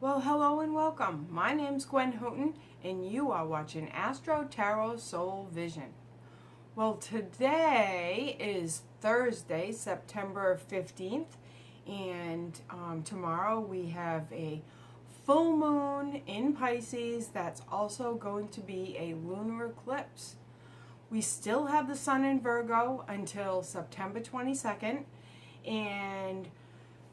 Well, hello and welcome. My name's Gwen and you are watching Astro Tarot Soul Vision. Well, today is Thursday, September 15th, and tomorrow we have a full moon in Pisces that's also going to be a lunar eclipse. We still have the sun in Virgo until September 22nd, and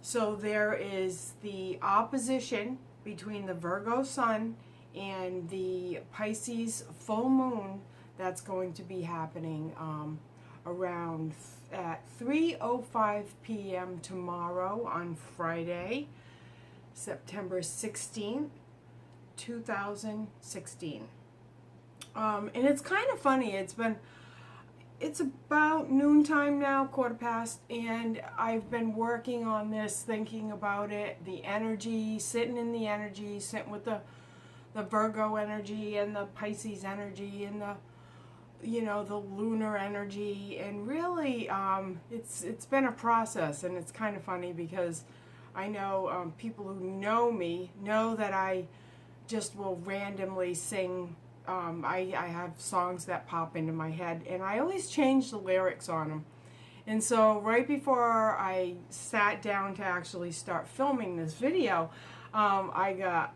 so there is the opposition between the Virgo Sun and the Pisces full moon that's going to be happening around at 3:05 p.m. tomorrow on Friday, September 16th, 2016. And it's kind of funny. It's about noontime now, quarter past, and I've been working on this, thinking about it, the energy, sitting with the Virgo energy and the Pisces energy and the lunar energy, and really it's been a process, and it's kind of funny because I know people who know me know that I just will randomly sing. I have songs that pop into my head, and I always change the lyrics on them. And so right before I sat down to actually start filming this video, I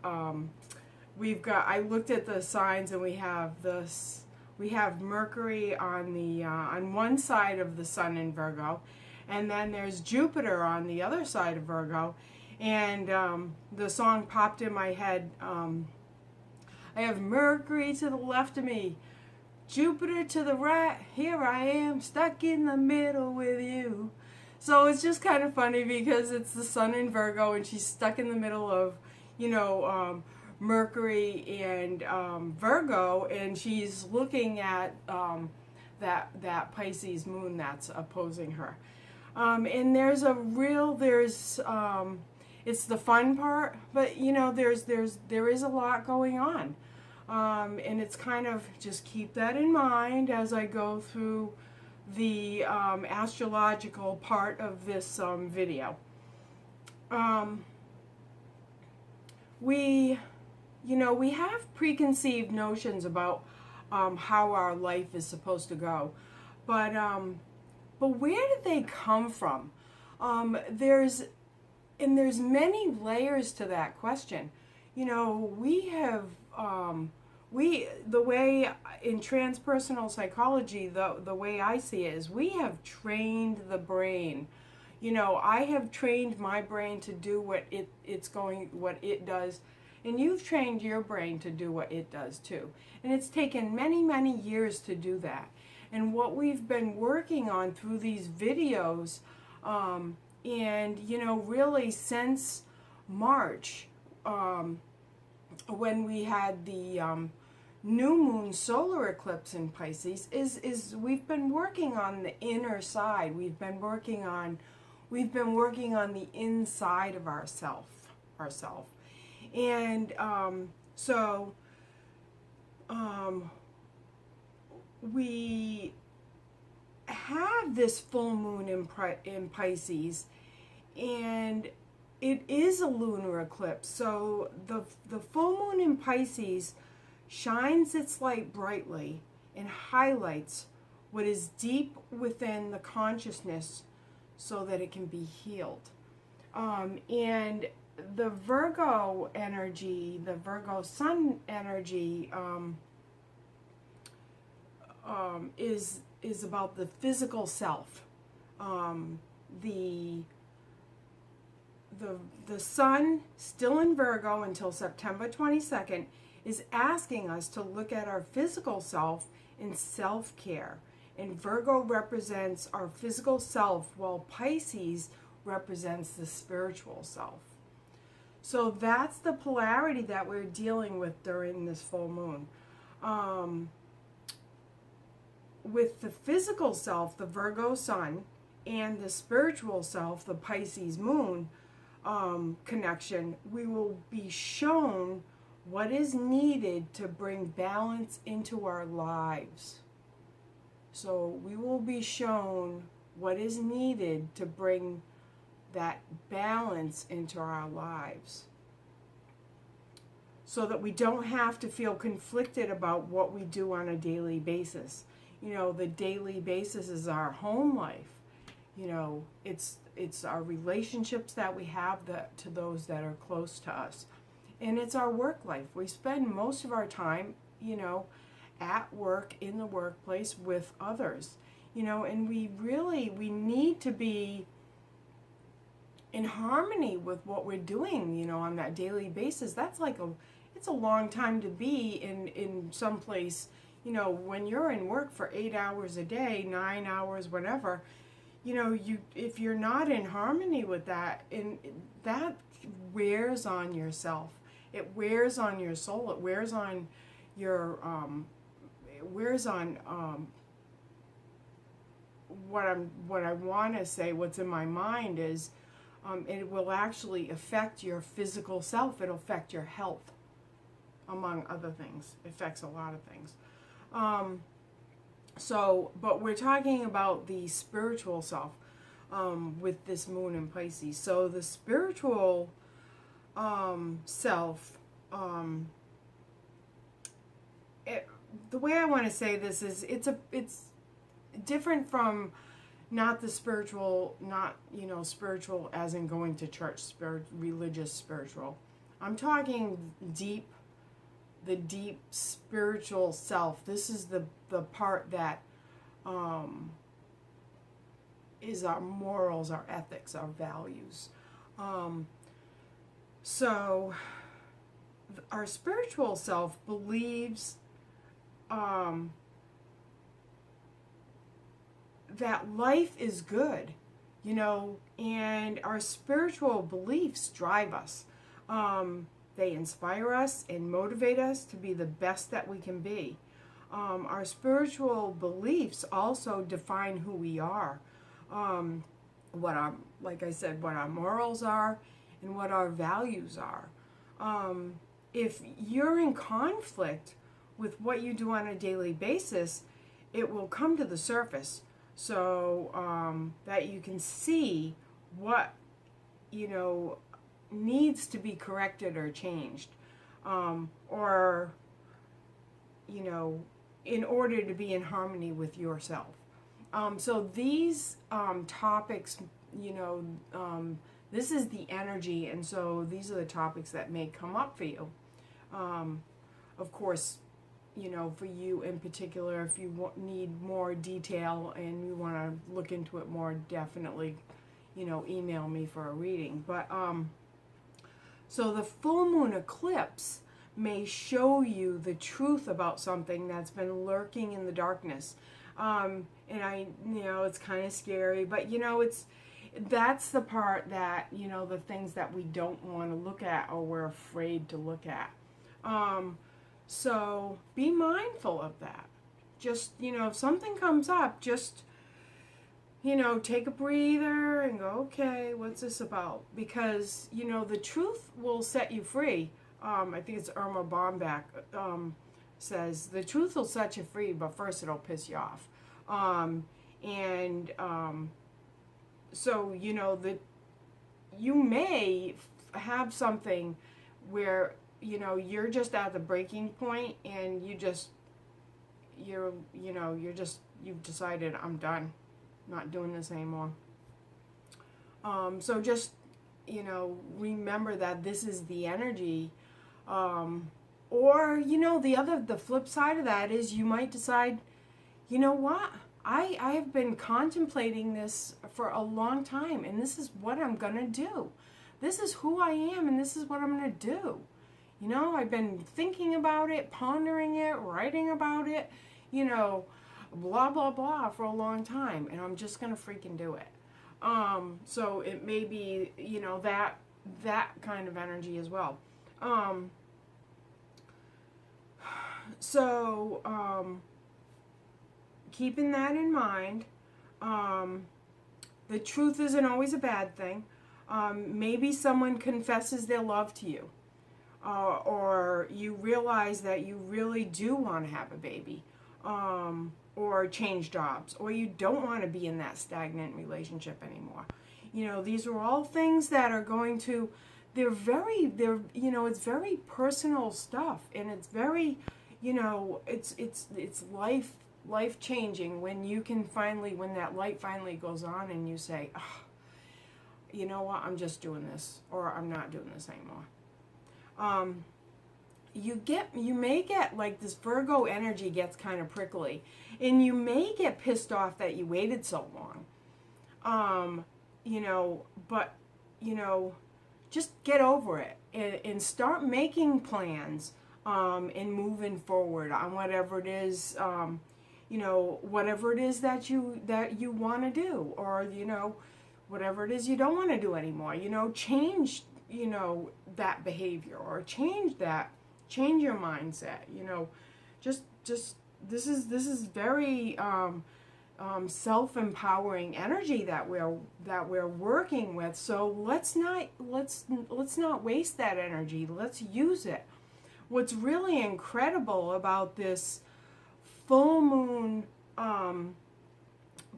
looked at the signs, and we have Mercury on one side of the sun in Virgo, and then there's Jupiter on the other side of Virgo, and the song popped in my head. I have Mercury to the left of me, Jupiter to the right, here I am, stuck in the middle with you. So it's just kind of funny because it's the sun in Virgo, and she's stuck in the middle of, Mercury and Virgo, and she's looking at that Pisces moon that's opposing her. And there it's the fun part, but there is a lot going on. And it's kind of just keep that in mind as I go through the astrological part of this video. We have preconceived notions about how our life is supposed to go, but where did they come from? There's many layers to that question. We have the way in transpersonal psychology, the way I see it is we have trained the brain. I have trained my brain to do what it does, and you've trained your brain to do what it does too. And it's taken many, many years to do that. And what we've been working on through these videos, and really since March, when we had the new moon solar eclipse in Pisces, is we've been working on the inner side. We've been working on the inside of ourself. And we have this full moon in Pisces, and it is a lunar eclipse. So the full moon in Pisces shines its light brightly and highlights what is deep within the consciousness so that it can be healed. And the Virgo energy, the Virgo Sun energy, is about the physical self. The sun, still in Virgo until September 22nd, is asking us to look at our physical self in self-care. And Virgo represents our physical self, while Pisces represents the spiritual self. So that's the polarity that we're dealing with during this full moon. With the physical self, the Virgo Sun, and the spiritual self, the Pisces Moon, connection, we will be shown what is needed to bring balance into our lives. So we will be shown what is needed to bring that balance into our lives. so that we don't have to feel conflicted about what we do on a daily basis. You know, the daily basis is our home life. You know, it's our relationships that we have to those that are close to us. And it's our work life. We spend most of our time, you know, at work, in the workplace with others. You know, and we need to be in harmony with what we're doing, you know, on that daily basis. That's like it's a long time to be in some place, you know, when you're in work for 8 hours a day, 9 hours, whatever, you know, if you're not in harmony with that, and that wears on yourself. It wears on your soul. It wears on your, what I want to say, what's in my mind is, it will actually affect your physical self. It'll affect your health, among other things. It affects a lot of things. But we're talking about the spiritual self with this moon in Pisces. So the spiritual self, the way I want to say this is it's different from not the spiritual, not, you know, spiritual as in going to church, religious spiritual. I'm talking deep, the deep spiritual self. This is the part that is our morals, our ethics, our values. So our spiritual self believes that life is good, you know, and our spiritual beliefs drive us. They inspire us and motivate us to be the best that we can be. Our spiritual beliefs also define who we are, like I said, what our morals are and what our values are. If you're in conflict with what you do on a daily basis, it will come to the surface, so that you can see what, you know, needs to be corrected or changed, or, you know, in order to be in harmony with yourself. So these topics, you know, this is the energy, and so these are the topics that may come up for you. Of course, you know, for you in particular, if you need more detail and you want to look into it more, definitely, you know, email me for a reading. But so the full moon eclipse may show you the truth about something that's been lurking in the darkness. And you know, it's kind of scary, but you know, that's the part that, you know, the things that we don't want to look at or we're afraid to look at. So be mindful of that. Just, you know, if something comes up, just, you know, take a breather and go, okay, what's this about? Because, you know, the truth will set you free. I think it's Irma Bombach says, the truth will set you free, but first it'll piss you off. So, you know, that you may have something where, you know, you're just at the breaking point and you've decided, I'm done, not doing this anymore. So just, you know, remember that this is the energy. Or, you know, the flip side of that is you might decide, you know what? I have been contemplating this for a long time, and this is what I'm going to do. This is who I am, and this is what I'm going to do. You know, I've been thinking about it, pondering it, writing about it, you know, blah, blah, blah for a long time, and I'm just going to freaking do it. So it may be, you know, that kind of energy as well. Keeping that in mind, the truth isn't always a bad thing. Maybe someone confesses their love to you, or you realize that you really do want to have a baby, or change jobs, or you don't want to be in that stagnant relationship anymore. You know, these are all things that are going to it's very personal stuff, and it's very, it's life changing when you can finally, when that light finally goes on and you say, oh, you know what, I'm just doing this, or I'm not doing this anymore. You may get, like, this Virgo energy gets kind of prickly, and you may get pissed off that you waited so long. But just get over it and start making plans, and moving forward on whatever it is, whatever it is that you want to do, or, whatever it is you don't want to do anymore. Change, that behavior, or change your mindset. Just this is very self-empowering energy that we're working with. So let's not waste that energy. Let's use it. What's really incredible about this full moon,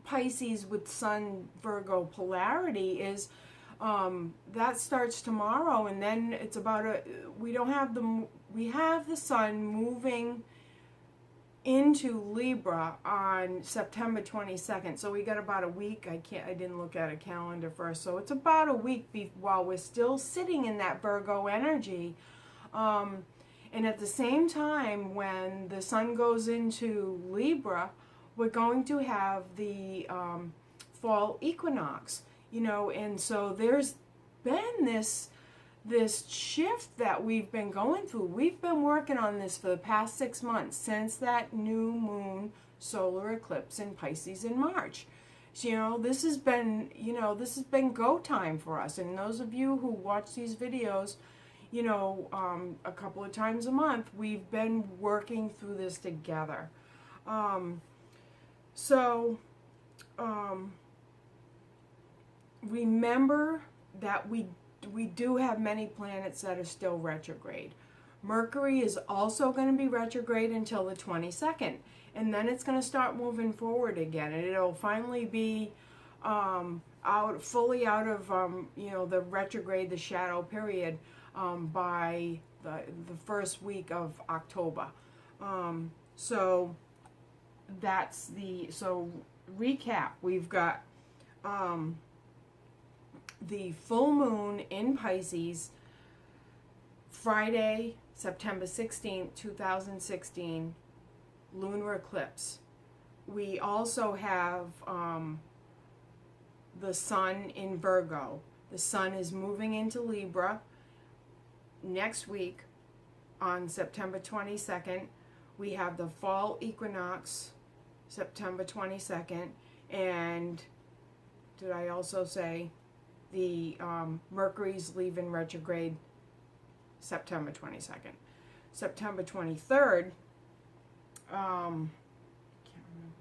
Pisces with Sun Virgo polarity is that starts tomorrow, and then it's about we have the Sun moving into Libra on September 22nd. So we got about a week. I didn't look at a calendar first. So it's about a week while we're still sitting in that Virgo energy. And at the same time, when the Sun goes into Libra, we're going to have the fall equinox, and so there's been this shift that we've been going through. We've been working on this for the past 6 months, since that new moon solar eclipse in Pisces in March. So, this has been go time for us. And those of you who watch these videos, a couple of times a month, we've been working through this together. Remember that we do have many planets that are still retrograde. Mercury is also going to be retrograde until the 22nd, and then it's going to start moving forward again, and it'll finally be fully out of the retrograde, the shadow period, by the first week of October. So recap, we've got the full moon in Pisces, Friday, September 16th, 2016, lunar eclipse. We also have the Sun in Virgo. The Sun is moving into Libra next week on September 22nd. We have the fall equinox, September 22nd, and did I also say the Mercury's leaving retrograde September 22nd. September 23rd, can't remember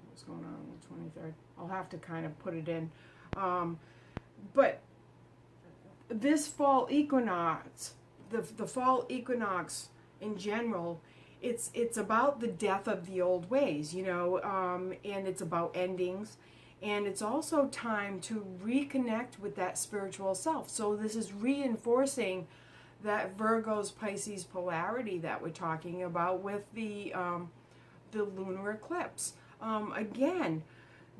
what's going on the 23rd. I'll have to kind of put it in. But this fall equinox, the fall equinox in general, it's about the death of the old ways, and it's about endings. And it's also time to reconnect with that spiritual self. So this is reinforcing that Virgo's Pisces polarity that we're talking about with the lunar eclipse. Again,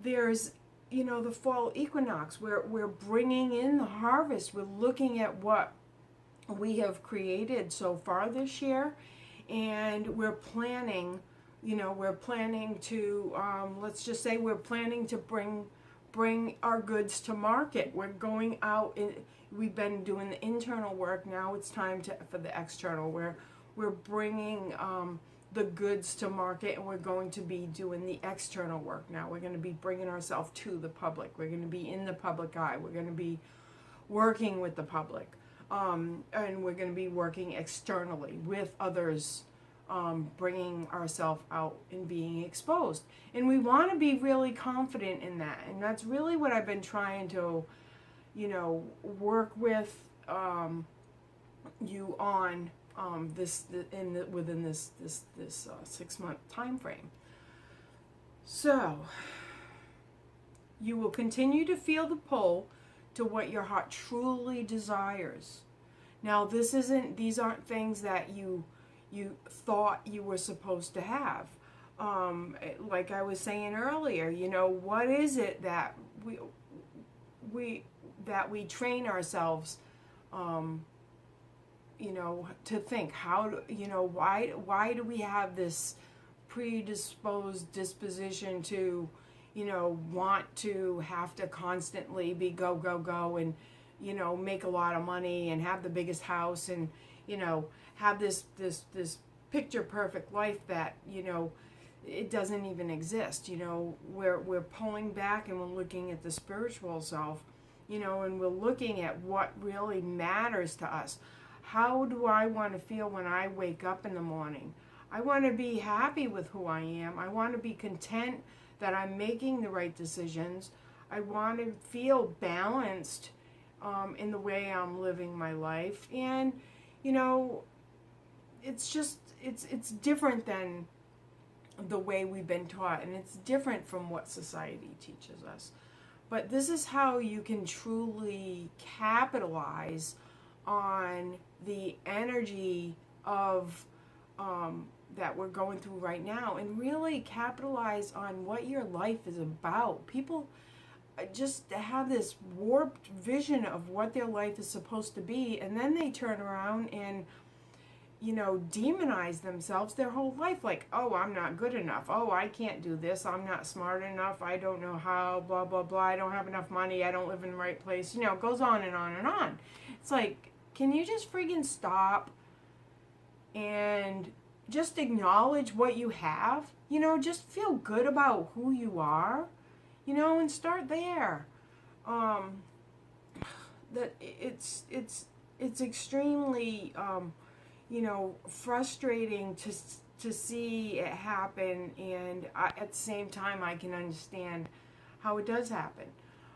there's the fall equinox. We're bringing in the harvest. We're looking at what we have created so far this year, and we're planning. We're planning to, let's just say we're planning to bring our goods to market. We're going out, we've been doing the internal work. Now it's time for the external. We're bringing the goods to market, and we're going to be doing the external work now. We're going to be bringing ourselves to the public. We're going to be in the public eye. We're going to be working with the public. And we're going to be working externally with others, bringing ourselves out and being exposed. And we want to be really confident in that. And that's really what I've been trying to, work with you on within this 6 month time frame. So you will continue to feel the pull to what your heart truly desires. Now, these aren't things that you thought you were supposed to have. Like I was saying earlier, what is it that we train ourselves, to think? Why do we have this predisposed disposition to, want to have to constantly be go, go, go, and, make a lot of money and have the biggest house and, have this picture perfect life that, it doesn't even exist. We're pulling back and we're looking at the spiritual self, and we're looking at what really matters to us. How do I want to feel when I wake up in the morning? I want to be happy with who I am. I want to be content that I'm making the right decisions. I want to feel balanced in the way I'm living my life. And, it's different than the way we've been taught, and it's different from what society teaches us. But this is how you can truly capitalize on the energy of that we're going through right now, and really capitalize on what your life is about. People just have this warped vision of what their life is supposed to be, and then they turn around and demonize themselves their whole life, like, oh, I'm not good enough, oh, I can't do this, I'm not smart enough, I don't know how, blah, blah, blah, I don't have enough money, I don't live in the right place, it goes on and on and on. It's like, can you just friggin' stop and just acknowledge what you have? Just feel good about who you are, and start there. That it's extremely frustrating to see it happen, and at the same time I can understand how it does happen.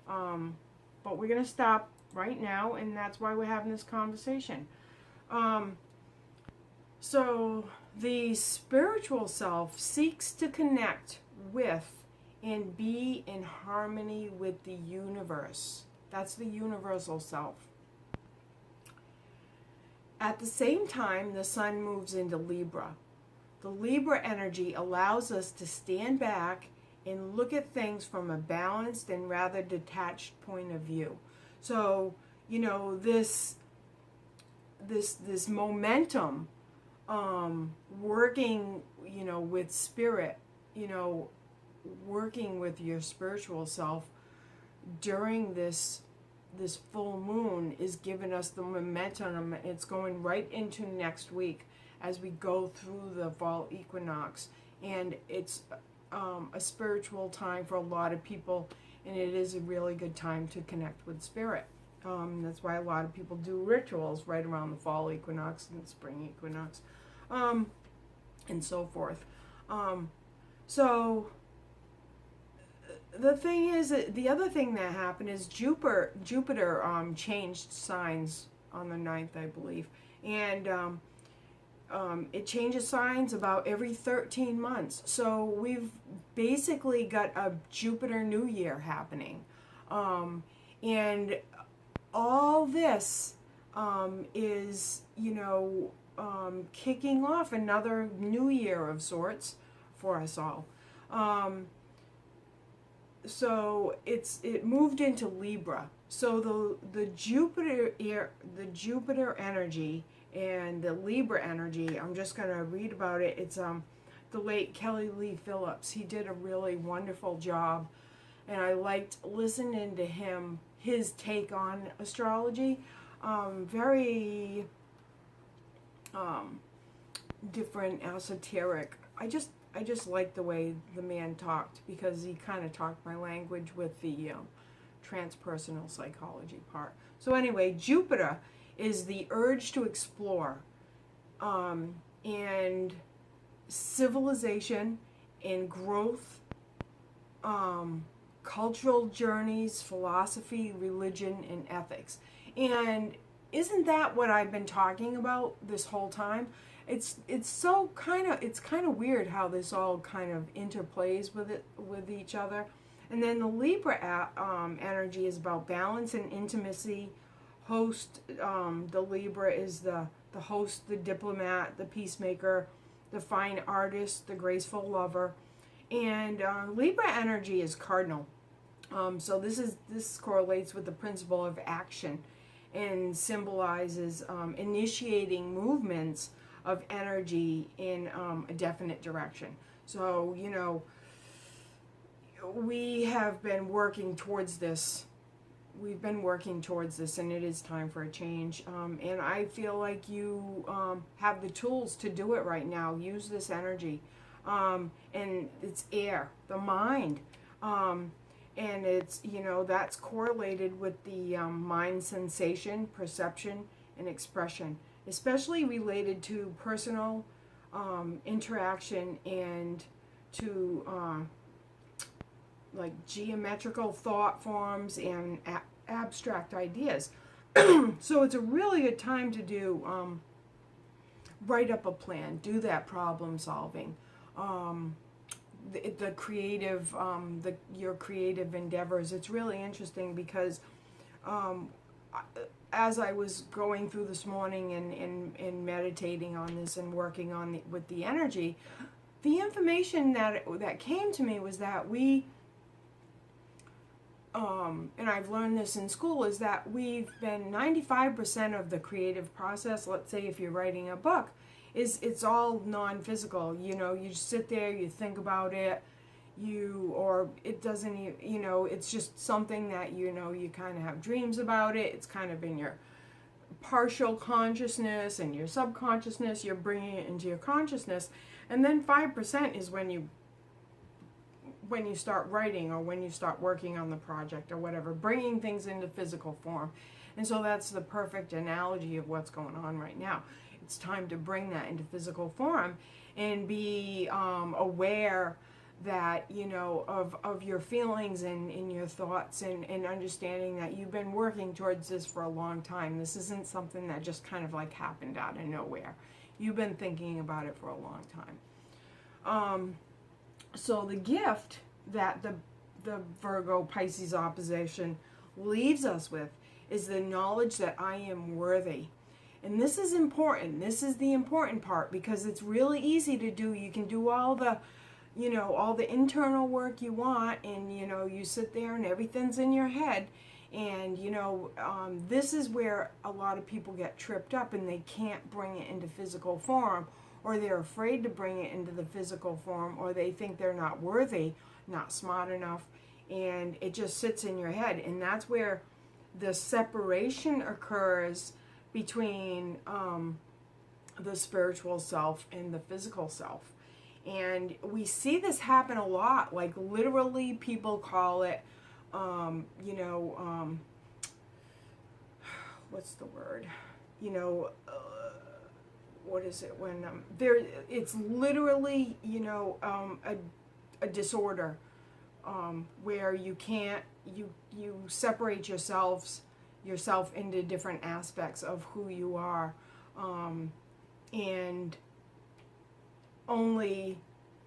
But we're going to stop right now, and that's why we're having this conversation. So the spiritual self seeks to connect with and be in harmony with the universe. That's the universal self. At the same time, the sun moves into Libra. The Libra energy allows us to stand back and look at things from a balanced and rather detached point of view. So, this momentum, working, with spirit, working with your spiritual self during this full moon is giving us the momentum. It's going right into next week as we go through the fall equinox, and it's a spiritual time for a lot of people, and it is a really good time to connect with spirit. That's why a lot of people do rituals right around the fall equinox and the spring equinox, and so forth. So the thing is, the other thing that happened is Jupiter changed signs on the 9th, I believe, and it changes signs about every 13 months. So we've basically got a Jupiter New Year happening, and all this is kicking off another new year of sorts for us all. So it moved into Libra. So the Jupiter energy and the Libra energy, I'm just going to read about it. It's the late Kelly Lee Phillips. He did a really wonderful job, and I liked listening to his take on astrology. Very different, esoteric. I just liked the way the man talked, because he kind of talked my language with the transpersonal psychology part. So anyway, Jupiter is the urge to explore, and civilization and growth, cultural journeys, philosophy, religion, and ethics. And isn't that what I've been talking about this whole time? It's kind of weird how this all kind of interplays with each other. And then the Libra energy is about balance and intimacy, host, the Libra is the host, the diplomat, the peacemaker, the fine artist, the graceful lover. And Libra energy is cardinal. So this correlates with the principle of action and symbolizes initiating movements of energy in a definite direction. So, you know, we have been working towards this. We've been working towards this, and it is time for a change. And I feel like you have the tools to do it right now. Use this energy. And it's air, the mind. And it's, you know, that's correlated with the mind sensation, perception, and expression, especially related to personal interaction and to like geometrical thought forms and abstract ideas. So it's a really good time to do, write up a plan, do that problem solving. The creative, your creative endeavors. It's really interesting because as I was going through this morning and meditating on this and working on with the energy, the information that came to me was that we, and I've learned this in school, is that we've been 95% of the creative process. Let's say if you're writing a book, it's all non-physical. You know, you just sit there, you think about it, or it doesn't, you know, it's just something that, you know, you kind of have dreams about it. It's kind of in your partial consciousness and your subconsciousness. You're bringing it into your consciousness. And then 5% is when you start writing or when you start working on the project or whatever, bringing things into physical form. And so that's the perfect analogy of what's going on right now. It's time to bring that into physical form and be aware that, you know, of your feelings and your thoughts, and understanding that you've been working towards this for a long time. This isn't something that just kind of like happened out of nowhere. You've been thinking about it for a long time. So the gift that the Virgo Pisces opposition leaves us with is the knowledge that I am worthy. And this is important. This is the important part, because it's really easy to do. You can do all the, you know, all the internal work you want, and, you know, you sit there and everything's in your head. And, you know, this is where a lot of people get tripped up and they can't bring it into physical form, or they're afraid to bring it into the physical form, or they think they're not worthy, not smart enough, and it just sits in your head. And that's where the separation occurs between the spiritual self and the physical self. And we see this happen a lot. Like, literally, people call it, you know, what's the word? You know, what is it when it's literally, you know, a disorder where you can't, you separate yourself into different aspects of who you are, and only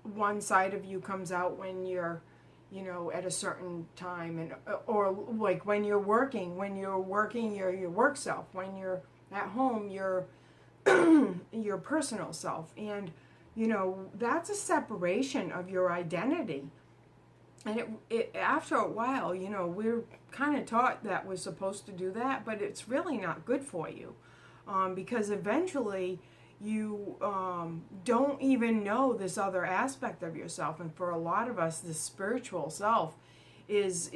one side of you comes out when you're, you know, at a certain time, and or like when you're working your work self, when you're at home, your your personal self. And, you know, that's a separation of your identity. And it after a while, you know, we're kind of taught that we're supposed to do that, but it's really not good for you, because eventually you don't even know this other aspect of yourself. And for a lot of us, the spiritual self is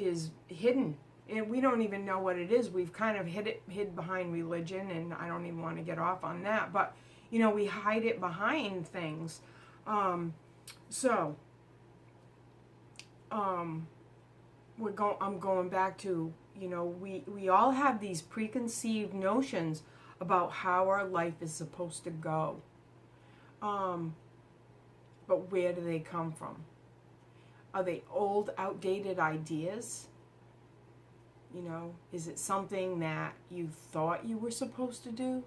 hidden, and we don't even know what it is. We've kind of hid behind religion, and I don't even want to get off on that, but, you know, we hide it behind things. I'm going back to, you know, we all have these preconceived notions about how our life is supposed to go. But where do they come from? Are they old, outdated ideas? You know, is it something that you thought you were supposed to do?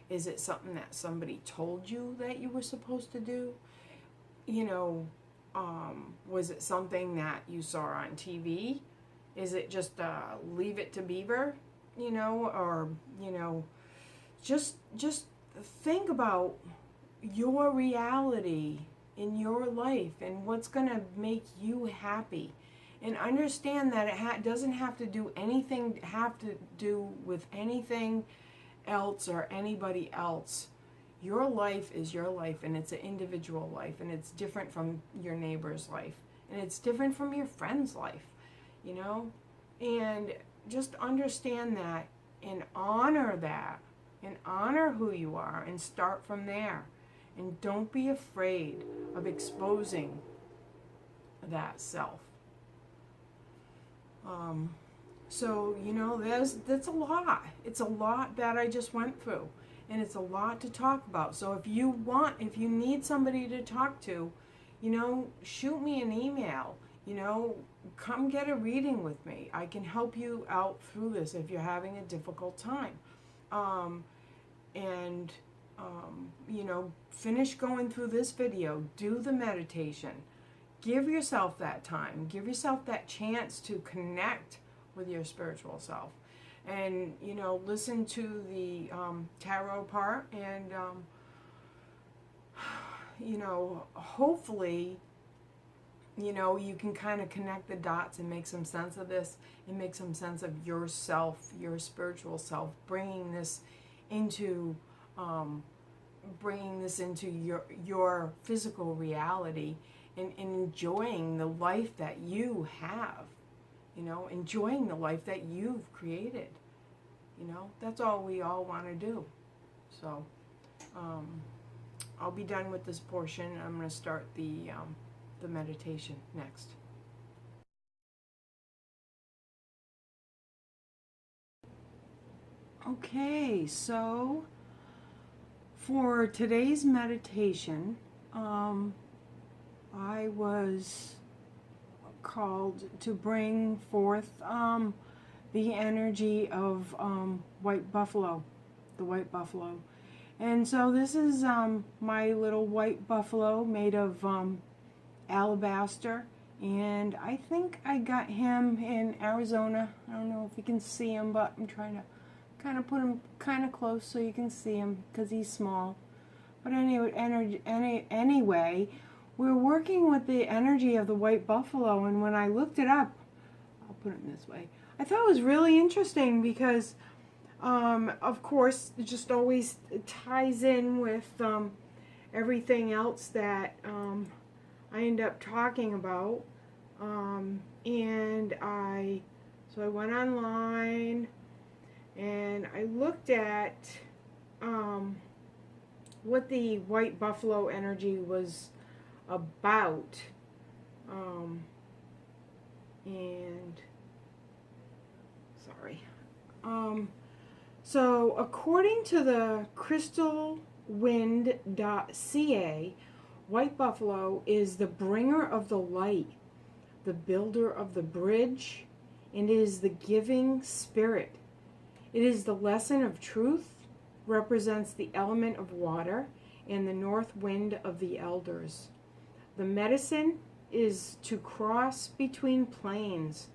Is it something that somebody told you that you were supposed to do? You know, was it something that you saw on TV? Is it just Leave It to Beaver? or, just think about your reality in your life and what's going to make you happy. And understand that it doesn't have to do with anything else or anybody else. Your life is your life, and it's an individual life, and it's different from your neighbor's life, and it's different from your friend's life, and just understand that and honor that and honor who you are and start from there. And don't be afraid of exposing that self. So, that's a lot. It's a lot that I just went through. And it's a lot to talk about. So if you need somebody to talk to, shoot me an email. Come get a reading with me. I can help you out through this if you're having a difficult time. Finish going through this video. Do the meditation. Give yourself that time. Give yourself that chance to connect with your spiritual self. And, listen to the tarot part. And, hopefully, you can kind of connect the dots and make some sense of this and make some sense of yourself, your spiritual self, bringing this into your physical reality and enjoying the life that you have, enjoying the life that you've created. That's all we all want to do. So I'll be done with this portion. I'm going to start the meditation next. Okay, so for today's meditation, I was called to bring forth the energy of white buffalo, the white buffalo. And so this is my little white buffalo made of alabaster, and I think I got him in Arizona. I don't know if you can see him, but I'm trying to kind of put him kind of close so you can see him because he's small. But anyway, we're working with the energy of the white buffalo, and when I looked it up, I'll put it this way, I thought it was really interesting because, of course, it just always ties in with everything else that I end up talking about. So I went online and I looked at what the white buffalo energy was about. So according to the crystalwind.ca, white buffalo is the bringer of the light, the builder of the bridge, and it is the giving spirit. It is the lesson of truth, represents the element of water, and the north wind of the elders. The medicine is to cross between planes.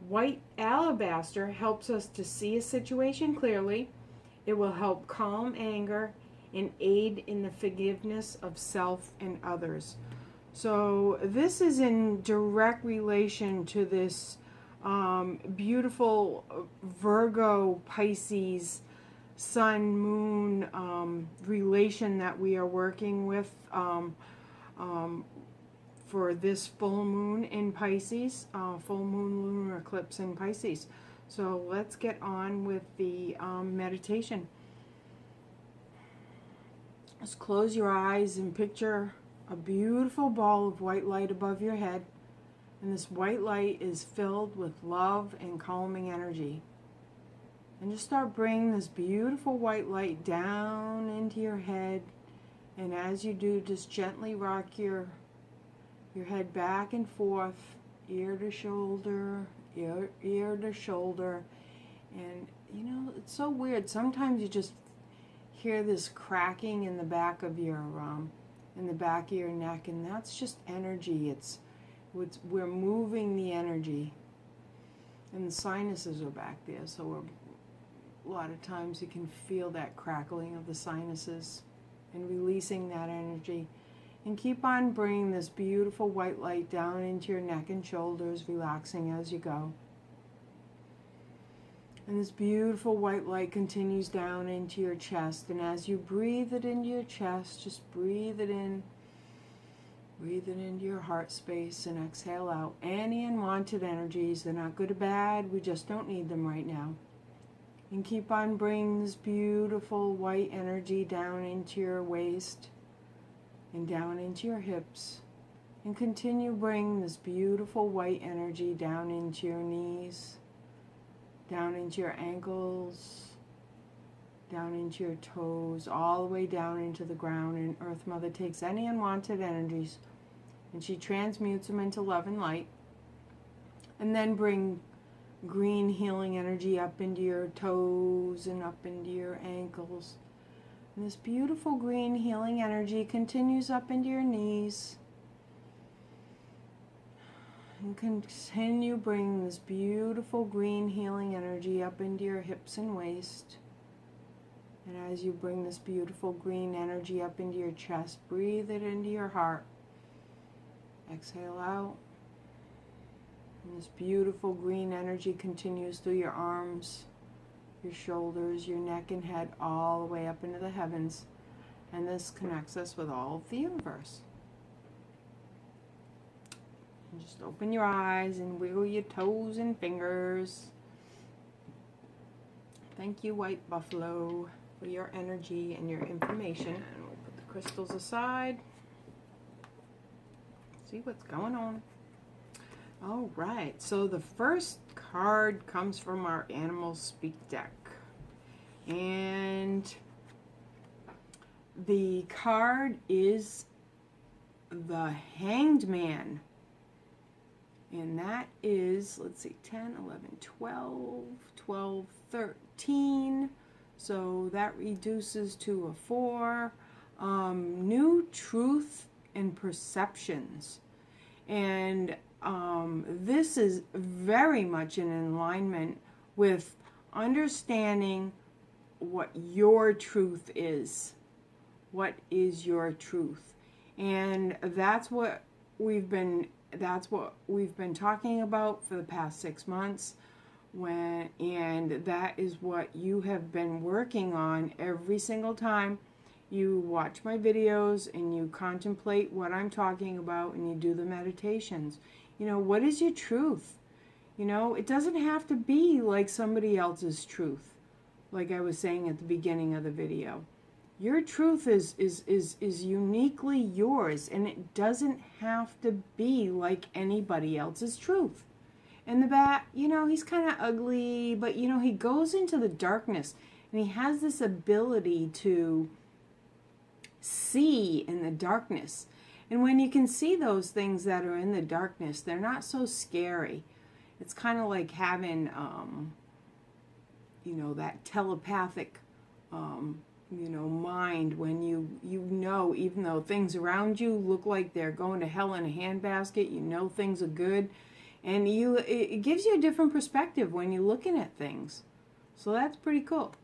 White alabaster helps us to see a situation clearly. It will help calm anger and aid in the forgiveness of self and others. So this is in direct relation to this beautiful Virgo Pisces Sun Moon relation that we are working with for this full moon in Pisces, full moon lunar eclipse in Pisces. So let's get on with the meditation. Just close your eyes and picture a beautiful ball of white light above your head. And this white light is filled with love and calming energy. And just start bringing this beautiful white light down into your head. And as you do, just gently rock your head back and forth, ear to shoulder, ear to shoulder. And it's so weird. Sometimes you just hear this cracking in the back of your neck, and that's just energy. We're moving the energy. And the sinuses are back there, so a lot of times you can feel that crackling of the sinuses and releasing that energy. And keep on bringing this beautiful white light down into your neck and shoulders, relaxing as you go. And this beautiful white light continues down into your chest. And as you breathe it into your chest, just breathe it in. Breathe it into your heart space and exhale out any unwanted energies. They're not good or bad. We just don't need them right now. And keep on bringing this beautiful white energy down into your waist and down into your hips. And continue bringing this beautiful white energy down into your knees, down into your ankles, down into your toes, all the way down into the ground. And Earth Mother takes any unwanted energies and she transmutes them into love and light. And then bring green healing energy up into your toes and up into your ankles. And this beautiful green healing energy continues up into your knees. And continue bringing this beautiful green healing energy up into your hips and waist. And as you bring this beautiful green energy up into your chest, breathe it into your heart. Exhale out. And this beautiful green energy continues through your arms, your shoulders, your neck and head, all the way up into the heavens. And this connects us with all of the universe. And just open your eyes and wiggle your toes and fingers. Thank you, White Buffalo, for your energy and your information. And we'll put the crystals aside. See what's going on. All right, so the first card comes from our Animal Speak deck. And the card is the Hanged Man. And that is, let's see, 10, 11, 12, 12, 13. So that reduces to a 4. New truth and perceptions. And this is very much in alignment with understanding what your truth is. What is your truth? And that's what we've been talking about for the past 6 months. And that is what you have been working on every single time you watch my videos and you contemplate what I'm talking about and you do the meditations. You know, what is your truth? You know, it doesn't have to be like somebody else's truth. Like I was saying at the beginning of the video. Your truth is uniquely yours, and it doesn't have to be like anybody else's truth. And the bat, you know, he's kind of ugly, but you know, he goes into the darkness and he has this ability to see in the darkness. And when you can see those things that are in the darkness, they're not so scary. It's kind of like having, you know, that telepathic, you know, mind when you know, even though things around you look like they're going to hell in a handbasket, you know things are good. And it gives you a different perspective when you're looking at things. So that's pretty cool.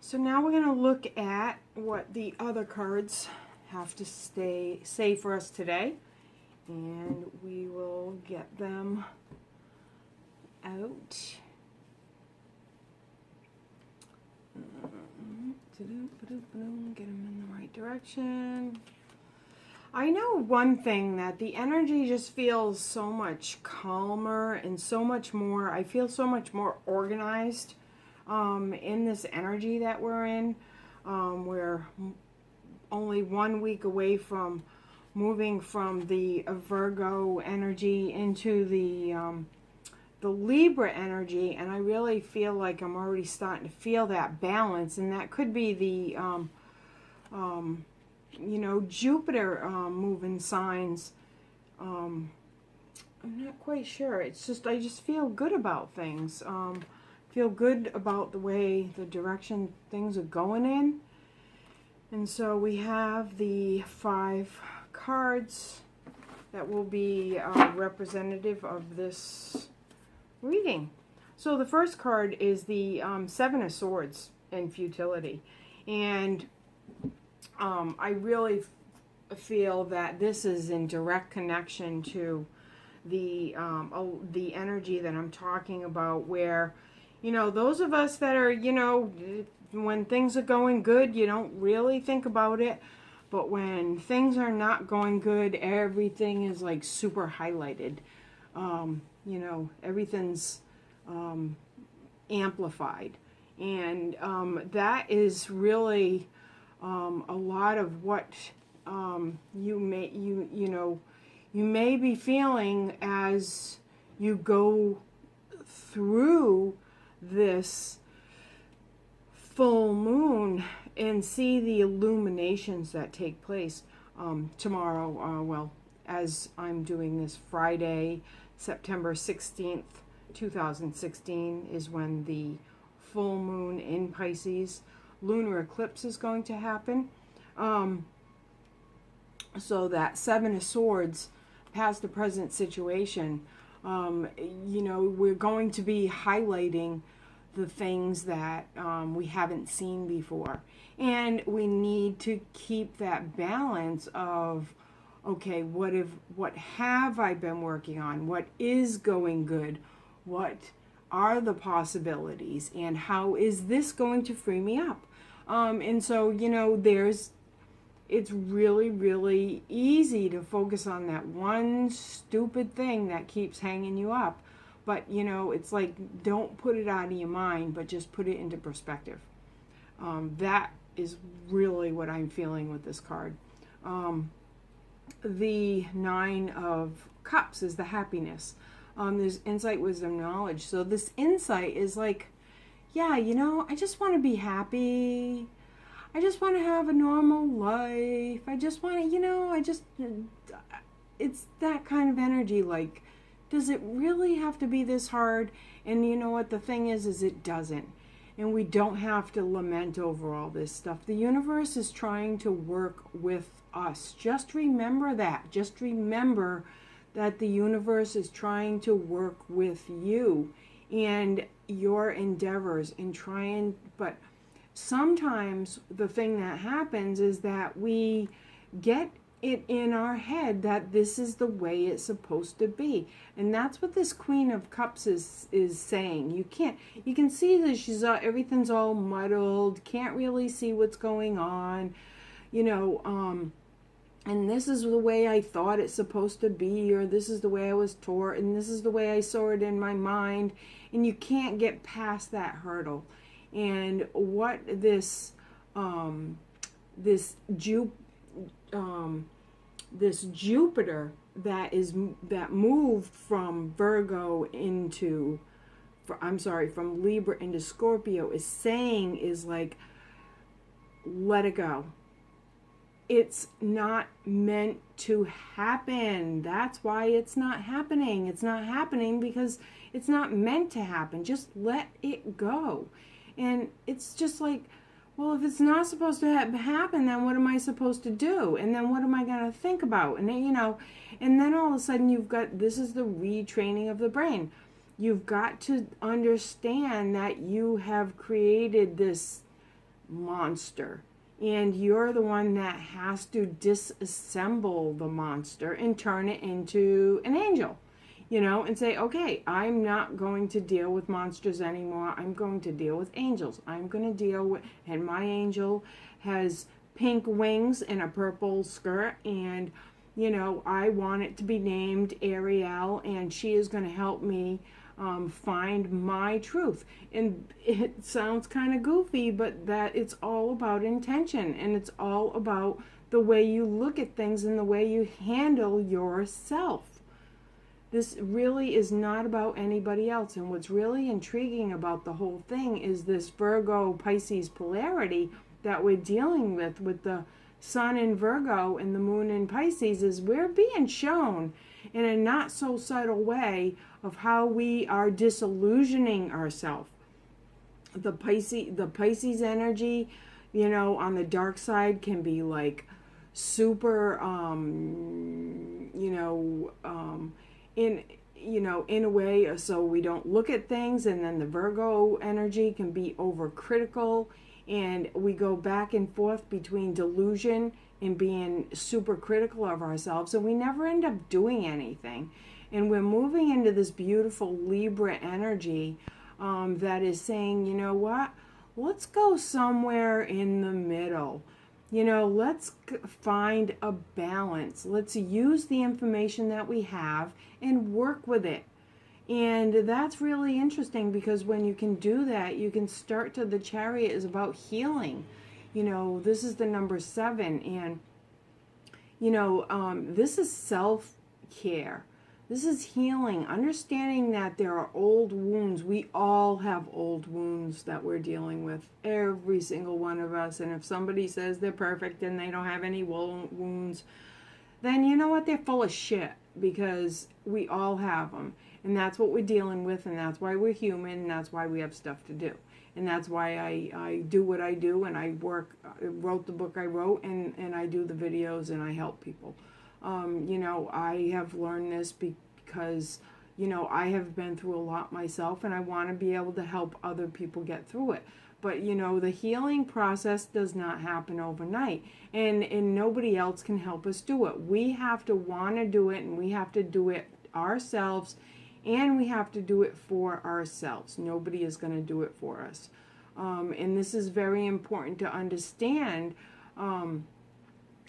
So now we're going to look at what the other cards have to say for us today. And we will get them out. Get them in the right direction. I know one thing, that the energy just feels so much calmer and so much more, I feel so much more organized in this energy that we're in. We're only 1 week away from moving from the Virgo energy into the Libra energy, and I really feel like I'm already starting to feel that balance, and that could be the you know, Jupiter moving signs. I'm not quite sure. It's just, I just feel good about things. Feel good about the way, the direction things are going in. And so we have the 5 cards that will be representative of this reading. So the first card is the Seven of Swords in futility. And I really feel that this is in direct connection to the energy that I'm talking about, where, you know, those of us that are, you know, when things are going good, you don't really think about it. But when things are not going good, everything is like super highlighted. You know, everything's amplified. And that is really a lot of what you may be feeling as you go through this full moon and see the illuminations that take place tomorrow. Well, as I'm doing this, Friday, September 16th, 2016 is when the full moon in Pisces lunar eclipse is going to happen. So that Seven of Swords, past the present situation, you know, we're going to be highlighting the things that we haven't seen before. And we need to keep that balance of, okay, what have I been working on? What is going good? What are the possibilities? And how is this going to free me up? And so, you know, it's really, really easy to focus on that one stupid thing that keeps hanging you up. But, you know, it's like, don't put it out of your mind, but just put it into perspective. That is really what I'm feeling with this card. The Nine of Cups is the happiness. There's insight, wisdom, knowledge. So this insight is like, yeah, you know, I just want to be happy. I just want to have a normal life. I just want to, you know, it's that kind of energy. Like, does it really have to be this hard? And you know what the thing is it doesn't. And we don't have to lament over all this stuff. The universe is trying to work with us. Just remember that. Just remember that the universe is trying to work with you and your endeavors and trying, but sometimes the thing that happens is that we get it in our head that this is the way it's supposed to be. And that's what this Queen of Cups is saying. You can see that she's everything's all muddled, can't really see what's going on, you know, and this is the way I thought it's supposed to be, or this is the way I was taught, and this is the way I saw it in my mind, and you can't get past that hurdle. And what this Jupiter that moved from Virgo into, from Libra into Scorpio is saying is like, let it go. It's not meant to happen. That's why it's not happening. It's not happening because it's not meant to happen. Just let it go. And it's just like, well, if it's not supposed to happen, then what am I supposed to do? And then what am I going to think about? And then, you know, and then all of a sudden you've got, this is the retraining of the brain. You've got to understand that you have created this monster. And you're the one that has to disassemble the monster and turn it into an angel, you know, and say, okay, I'm not going to deal with monsters anymore. I'm going to deal with angels. I'm going to deal with, and my angel has pink wings and a purple skirt, and, you know, I want it to be named Ariel, and she is going to help me find my truth. And it sounds kind of goofy, but that it's all about intention, and it's all about the way you look at things and the way you handle yourself. This really is not about anybody else. And what's really intriguing about the whole thing is this Virgo Pisces polarity that we're dealing with the Sun in Virgo and the Moon in Pisces, is we're being shown in a not so subtle way of how we are disillusioning ourselves. The Pisces energy, you know, on the dark side can be like super in a way, so we don't look at things. And then the Virgo energy can be overcritical, and we go back and forth between delusion and being super critical of ourselves, and we never end up doing anything. And we're moving into this beautiful Libra energy that is saying, you know what, let's go somewhere in the middle. Let's find a balance. Let's use the information that we have and work with it. And that's really interesting, because when you can do that, you can start to, the Chariot is about healing. This is the number 7. And, this is self-care. This is healing, understanding that there are old wounds. We all have old wounds that we're dealing with, every single one of us. And if somebody says they're perfect and they don't have any wounds, then you know what? They're full of shit, because we all have them. And that's what we're dealing with, and that's why we're human, and that's why we have stuff to do. And that's why I do what I do, and I wrote the book I wrote, and I do the videos, and I help people. I have learned this because, I have been through a lot myself, and I want to be able to help other people get through it. But, the healing process does not happen overnight, and nobody else can help us do it. We have to want to do it, and we have to do it ourselves, and we have to do it for ourselves. Nobody is going to do it for us. And this is very important to understand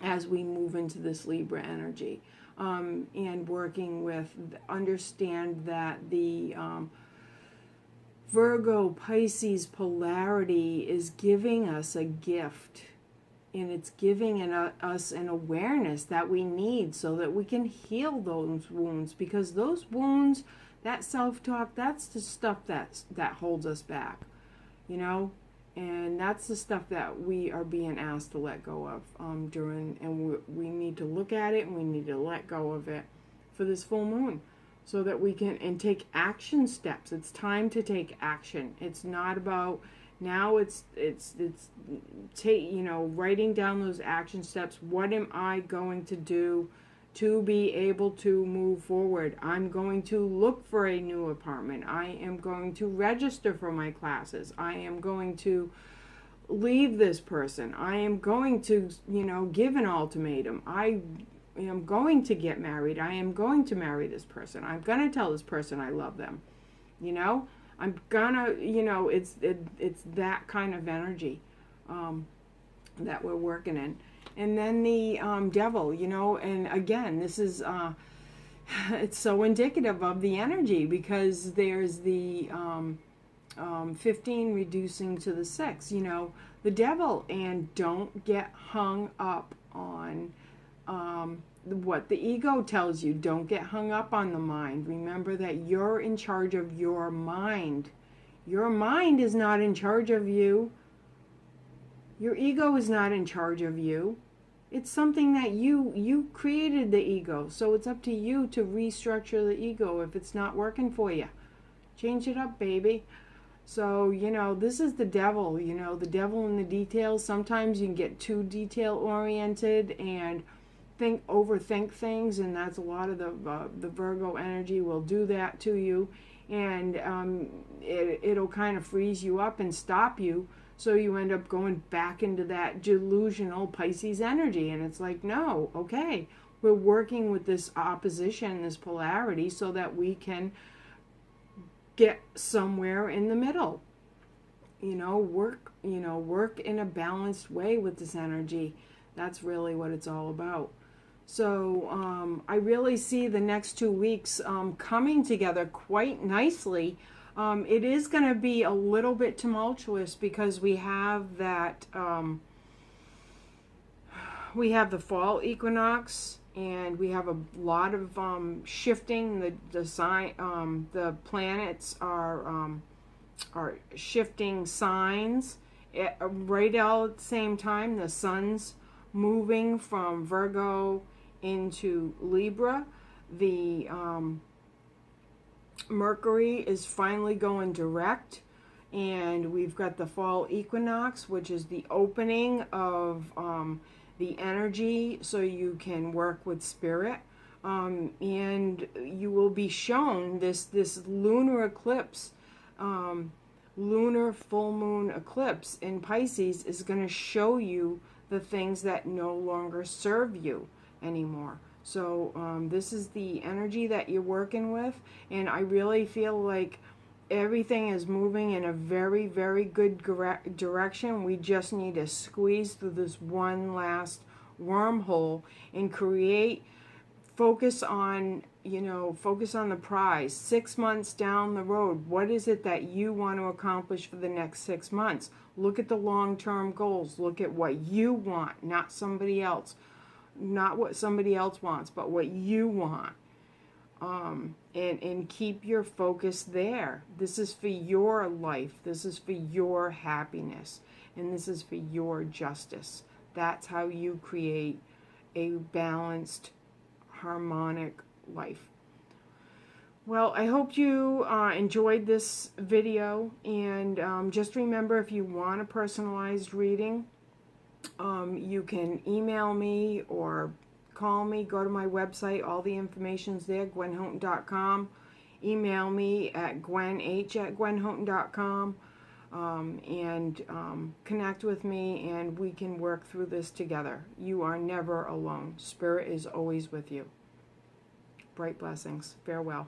as we move into this Libra energy, and working with, understand that the Virgo Pisces polarity is giving us a gift, and it's giving us an awareness that we need so that we can heal those wounds, because those wounds, that self-talk, that's the stuff that holds us back, and that's the stuff that we are being asked to let go of and we need to look at it, and we need to let go of it for this full moon, so that we can take action steps. It's time to take action. It's not about now. It's writing down those action steps. What am I going to do to be able to move forward? I'm going to look for a new apartment. I am going to register for my classes. I am going to leave this person. I am going to, give an ultimatum. I am going to get married. I am going to marry this person. I'm going to tell this person I love them. I'm gonna, it's that kind of energy that we're working in. And then the devil, and again, this is, it's so indicative of the energy, because there's the 15 reducing to the 6, the devil. And don't get hung up on what the ego tells you. Don't get hung up on the mind. Remember that you're in charge of your mind. Your mind is not in charge of you. Your ego is not in charge of you. It's something that you created the ego. So it's up to you to restructure the ego if it's not working for you. Change it up, baby. So, this is the devil, the devil in the details. Sometimes you can get too detail oriented and overthink things, and that's a lot of the Virgo energy will do that to you. And it'll kind of freeze you up and stop you. So you end up going back into that delusional Pisces energy. And it's like, no, okay, we're working with this opposition, this polarity, so that we can get somewhere in the middle. Work in a balanced way with this energy. That's really what it's all about. So I really see the next 2 weeks coming together quite nicely. It is going to be a little bit tumultuous, because we have that, we have the fall equinox, and we have a lot of shifting. The planets are shifting signs right all at the same time. The sun's moving from Virgo into Libra. The Mercury is finally going direct, and we've got the fall equinox, which is the opening of the energy, so you can work with spirit. and you will be shown this lunar eclipse, lunar full moon eclipse in Pisces is going to show you the things that no longer serve you anymore. So this is the energy that you're working with, and I really feel like everything is moving in a very, very good direction. We just need to squeeze through this one last wormhole and focus on the prize. 6 months down the road, what is it that you want to accomplish for the next 6 months? Look at the long-term goals. Look at what you want, not somebody else. Not what somebody else wants, but what you want. And keep your focus there. This is for your life. This is for your happiness. And this is for your justice. That's how you create a balanced, harmonic life. Well, I hope you enjoyed this video. And just remember, if you want a personalized reading, you can email me or call me, go to my website, all the information's there, gwenhoughton.com. Email me at gwenh@gwenhoughton.com, and connect with me, and we can work through this together. You are never alone. Spirit is always with you. Bright blessings. Farewell.